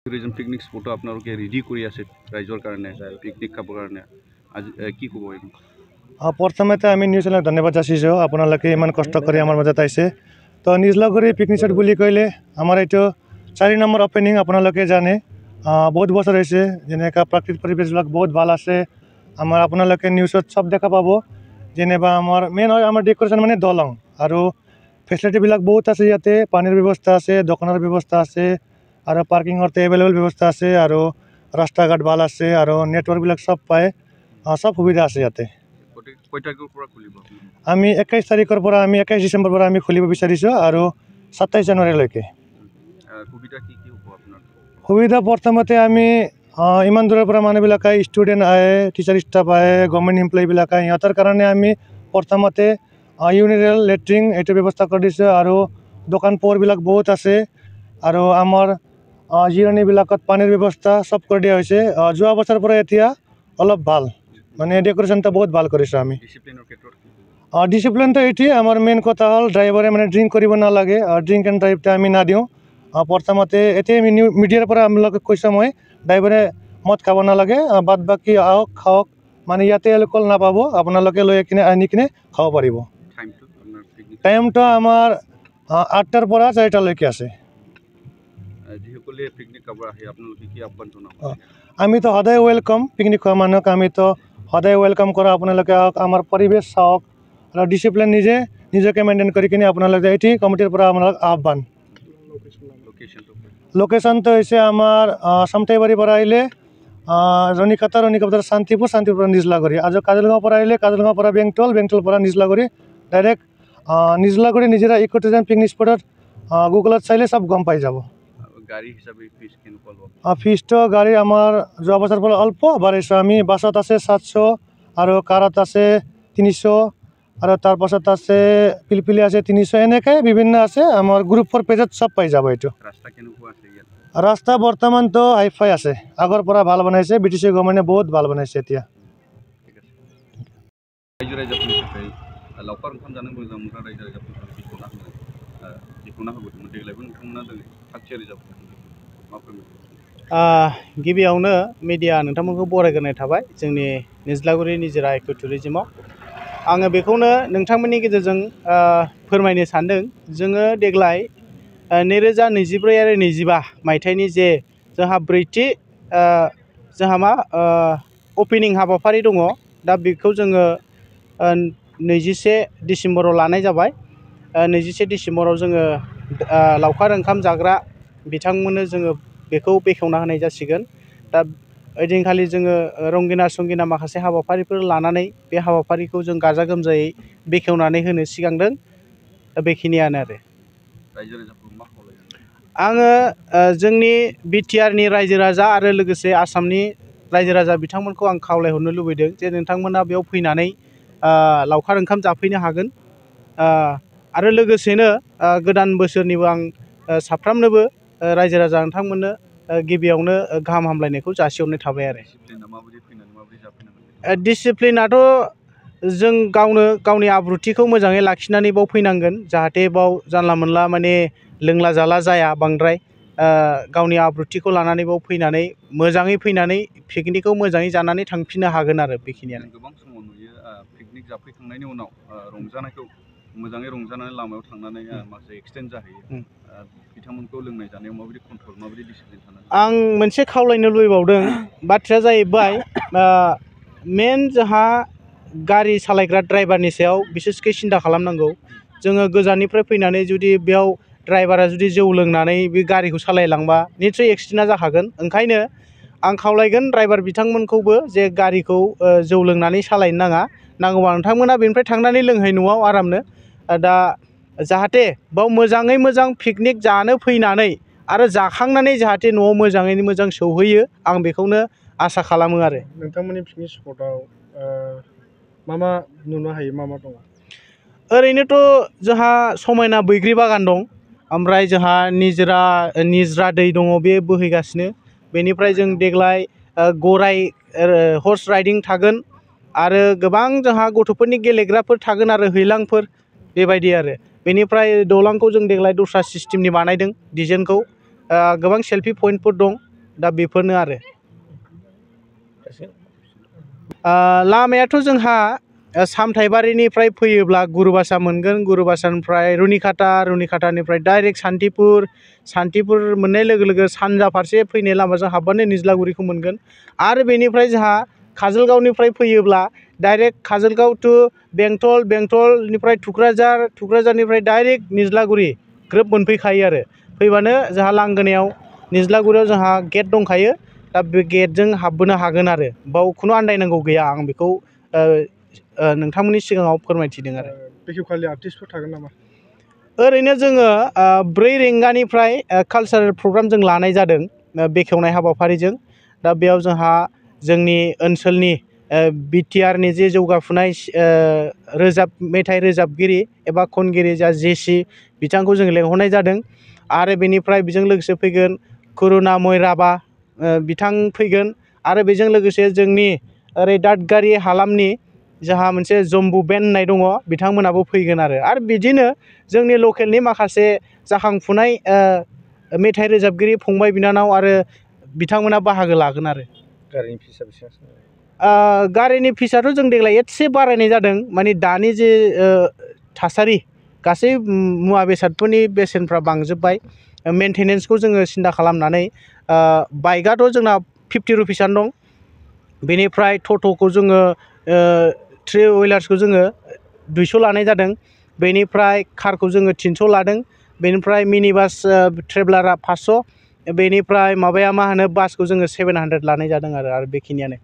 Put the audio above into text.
Tourism picnic spot আপোনালোকে ready কৰি আছে ৰাইজৰ কাৰণে পিকনিক খাবৰ কাৰণে আজি কি ক'ব এইটো প্ৰথমতে আমি নিউজ চেনেলক ধন্যবাদ যাচিছোঁ আপোনালোকে ইমান কষ্ট কৰি আমাৰ মাজত আহিছে তো নিজলাগুৰি পিকনিক স্পট বুলি ক'লে আমাৰ এইটো 4 নম্বৰ অপেনিং আপোনালোকে জানে বহুত বছৰ হৈছে যেনেকৈ প্ৰাকৃতিক পৰিৱেশবিলাক বহুত ভাল আছে আমাৰ আপোনালোকে নিউজত চব দেখা পাব যেনেবা আমাৰ মেইন হয় আমাৰ ডেকৰেশ্যন মানে দলং আৰু ফেচিলিটিবিলাক বহুত আছে ইয়াতে পানীৰ ব্যৱস্থা আছে দোকানৰ ব্যৱস্থা আছে আৰু পাৰ্কিঙৰ এভেইলেবল ব্যৱস্থা আছে আৰু ৰাস্তা ঘাট ভাল আছে আৰু নেটৱৰ্কবিলাক চব পায় সব সুবিধা আছে ইয়াতে আমি 21 তাৰিখৰ পৰা আমি 21 ডিচেম্বৰ পৰা আমি খুলিব বিচাৰিছোঁ আৰু 27 জানুৱাৰীলৈকে সুবিধা প্ৰথমতে আমি ইমান দূৰৰ পৰা মানুহবিলাক আহে ষ্টুডেণ্ট আহে টিচাৰ ষ্টাফ আহে গভৰ্ণমেণ্ট এমপ্লয়ীবিলাক আহে সিহঁতৰ কাৰণে আমি প্ৰথমতে ইউনিৰেল লেট্ৰিন এইটো ব্যৱস্থা কৰি দিছোঁ আৰু দোকান পোহাৰবিলাক বহুত আছে আৰু আমাৰ জিৰণিবিলাকত পানীৰ ব্যৱস্থা চব কৰি দিয়া হৈছে যোৱা বছৰৰ পৰা এতিয়া অলপ ভাল মানে ডেকৰেশ্যনটা বহুত ভাল কৰিছোঁ আমি ডিচিপ্লিনটো এইটোৱে আমাৰ মেইন কথা হ'ল ড্ৰাইভাৰে মানে ড্ৰিংক কৰিব নালাগে ড্ৰিংক এণ্ড ড্ৰাইভটা আমি নাদিওঁ প্ৰথমতে এতিয়া মিডিয়াৰ পৰা আপোনালোকে কৈছোঁ মই ড্ৰাইভাৰে মদ খাব নালাগে বাদ বাকী আহক খাওক মানে ইয়াতে এলকহল নাপাব আপোনালোকে লৈ কিনে আনি কিনে খাব পাৰিব টাইমটো আমাৰ 8টাৰ পৰা 4টালৈকে আছে আমিতো সদায় ৱেলকাম পিকনিক খোৱা মানুহক আমিতো সদায় ৱেলকাম কৰা আপোনালোকে আহক আমাৰ পৰিৱেশ চাওক আৰু ডিচিপ্লিন নিজকে মেইনটেইন কৰি কিনে আপোনালোকে এটি কমিটিৰ পৰা আপোনালোক আহ্বান লোকেশ্যনটো হৈছে আমাৰ চামটাইবাৰীৰ পৰা আহিলে ৰনিকাটাৰ শান্তিপুৰ পৰা নিজলাগুৰি আৰু কাজিৰঙাৰ পৰা আহিলে কাজিৰঙাৰ পৰা বেংটল পৰা নিজলাগুৰি ডাইৰেক্ট নিজলাগুৰি নিজৰা ইকোটুৰিজম পিকনিক স্পটত গুগলত চাইলে চব গম পাই যাব ফিজটো গাড়ী আমাৰ যোৱা বছৰ পৰা অল্প বাঢ়িছোঁ আমি বাছত আছে 700 আৰু কাৰত আছে 300 আৰু তাৰপাছত আছে পিলপিলি আছে 300 এনেকৈ বিভিন্ন আছে আমাৰ গ্ৰুপৰ পেজত চব পাই যাব এইটো ৰাস্তা বৰ্তমানতো হাইফাই আছে আগৰ পৰা ভাল বনাইছে ব্ৰিটিছ গভৰ্ণমেণ্টে বহুত ভাল বনাইছে এতিয়া गिबियावनो मिडिया नोंथांमोनखौ बरायग्रोनाय थाबाय जोंनि निज्लागुरि निजोरा इको टुरिजमाव आङो बेखौनो नोंथांमोननि गेजेरजों फोरमायनो सानदों जोङो देग्लाय 2024 आरो 25 मायथाइनि जे जोंहा ब्रैथि जोंहा मा अपेनिं हाबाफारि दङ दा बेखौ जोङो 21 डिसेम्बराव लानाय जाबाय 21 डिसेम्बराव जोङो लावखार ओंखाम जाग्रा बिथांमोननो जोङो बेखौ बेखेवना होनाय जासिगोन दा ओइदिनखालि जोङो रंगिना संगिना माखासे हाबाफारिफोर लानानै बे हाबाफारिखौ जों गाजा गोमजायै बेखेवनानै होनो सिगांदों बेखिनियानो आरो आङो जोंनि बिटिआरनि रायजो राजा आरो लोगोसे आसामनि रायजो राजा बिथांमोनखौ आं खावलायहरनो लुबैदों जे नोंथांमोना बेयाव फैनानै लावखार ओंखाम जाफैनो हागोन आरो लोगोसेनो गोदान बोसोरनिबो आं साफ्रोमनोबो रायजो राजा नोंथांमोननो गिबियावनो गाहाम हामलायनायखौ जासिहरनाय थाबाय आरो डिसिप्लिनाथ' जों गावनि आब्रुथिखौ मोजाङै लाखिनानै बाव फैनांगोन जाहाथे बाव जानला मोनला माने लोंला जाला जाया बांद्राय गावनि आब्रुथिखौ लानानै बाव फैनानै मोजाङै फैनानै पिकनिकखौ मोजाङै जानानै थांफिननो हागोन आरो बेखिनियानो गोबां समाव नुयो पिकनिक जाफैखांनायनि उनाव रंजानायखौ मोजाङै रंजानानै लामायाव थांनानै माखासे एक्सटेन्ड जाहैयो बिथांमोनखौ लोंनाय जानायाव माबायदि कन्ट्रल माबायदि डिसिप्लिन थानांगौ आं मोनसे खावलायनो लुबैबावदों बाथ्राया जाहैबाय मेन जोंहा गारि सालायग्रा ड्राइभारनि सायाव बिसेसकै सिन्था खालामनांगौ जोङो गोजाननिफ्राय फैनानै जुदि बेयाव ड्राइभारा जुदि जौ लोंनानै बे गारिखौ सालायलांबा निस्सय एक्सिडेन्टआ जाखागोन ओंखायनो आं खावलायगोन ड्राइभार बिथांमोनखौबो जे गारिखौ जौ लोंनानै सालायनो नाङा नांगौबा नोंथांमोना बेनिफ्राय थांनानै लोंहै न'आव आरामनो दा जाहाथे बाव मोजाङै मोजां पिकनिक जानो फैनानै आरो जाखांनानै जाहाथे न'आव मोजाङैनो मोजां सौहैयो आं बेखौनो आसा खालामो आरो नोंथांमोननि पिकनिक स्पटआव मा नुनो हायो मा दङ ओरैनोथ' जोंहा समायना बैग्रि बागान दं ओमफ्राय जोंहा निजरा दै दङ बे बोहैगासिनो बेनिफ्राय जों देग्लाय गराय हर्स राइडिं थागोन आरो गोबां जोंहा गथ'फोरनि गेलेग्राफोर थागोन आरो हैलांफोर बेबायदि आरो बेनिफ्राय दलांखौ जों देग्लाय दस्रा सिस्टेमनि बानायदों डिजाइनखौ गोबां सेल्फि पइन्टफोर दं दा बेफोरनो आरो लामायाथ' जोंहा सामथाइबारिनिफ्राय फैयोब्ला गुरुबासा मोनगोन, गुरुबासानिफ्राय रुनिखातानिफ्राय डाइरेक्ट सान्थिपुर मोननाय लोगो लोगो सानजा फारसे फैनाय लामाजों हाबबानो निज्लागुरिखौ मोनगोन। आरो बेनिफ्राय जोंहा काजलगावनिफ्राय फैयोब्ला डाइरेक्ट काजलगाव टु बेंटलनिफ्राय थुक्राझारनिफ्राय डाइरेक्ट निज्लागुरि ग्रोब मोनफैखायो आरो फैबानो जोंहा लांगोनायाव निज्लागुरियाव जोंहा गेट दंखायो। दा बे गेटजों हाबबोनो हागोन आरो बाव खुनु आन्दायनांगौ गैया। आं बेखौ नोंथांमोननि सिगाङाव फोरमायथिदों आरो बेखेवखालि आर्टिस्टफोर थागोन नामा? ओरैनो जोङो 4 रिंगानिफ्राय कालसारेल प्रग्राम जों लानाय जादों बेखेवनाय हाबाफारिजों। दा बेयाव जोंहा जोंनि ओनसोलनि बिटिआरनि जे जौगाफुनाय मेथाइ रोजाबगिरि एबा खनगिरि जा जेसि बिथांखौ जों लेंहरनाय जादों। आरो बेनिफ्राय बेजों लोगोसे फैगोन करुणामय राभा बिथां फैगोन। आरो बेजों लोगोसे जोंनि ओरै दादगारि हालामनि जोंहा मोनसे जम्बु बेन्ड होननाय दङ, बिथांमोनाबो फैगोन आरो बिदिनो जोंनि लकेलनि माखासे जाखांफुनाय मेथाइ रोजाबगिरि फंबाय बिनानाव आरो बिथांमोना बाहागो लागोन आरो गारिनि फिसा बेसेबांसो? गारिनि फिसाथ' जों देग्लाय एसे बारायनाय जादों। माने दानि जे थासारि गासै मुवा बेसादफोरनि बेसेनफ्रा बांजोब्बाय। मेनटेनेन्सखौ जोङो सिन्था खालामनानै बाइकआथ' जोंना 50 रुपिसआनो दं। बेनिफ्राय टट'खौ जोङो 3 हुइलार्सखौ जोङो 200 लानाय जादों। बेनिफ्राय कारखौ जोङो 300 लादों। बेनिफ्राय मिनि बास ट्रेभेलारा 500। बेनिफ्राय बासखौ जोङो 700 लानाय जादों आरो बेखिनियानो।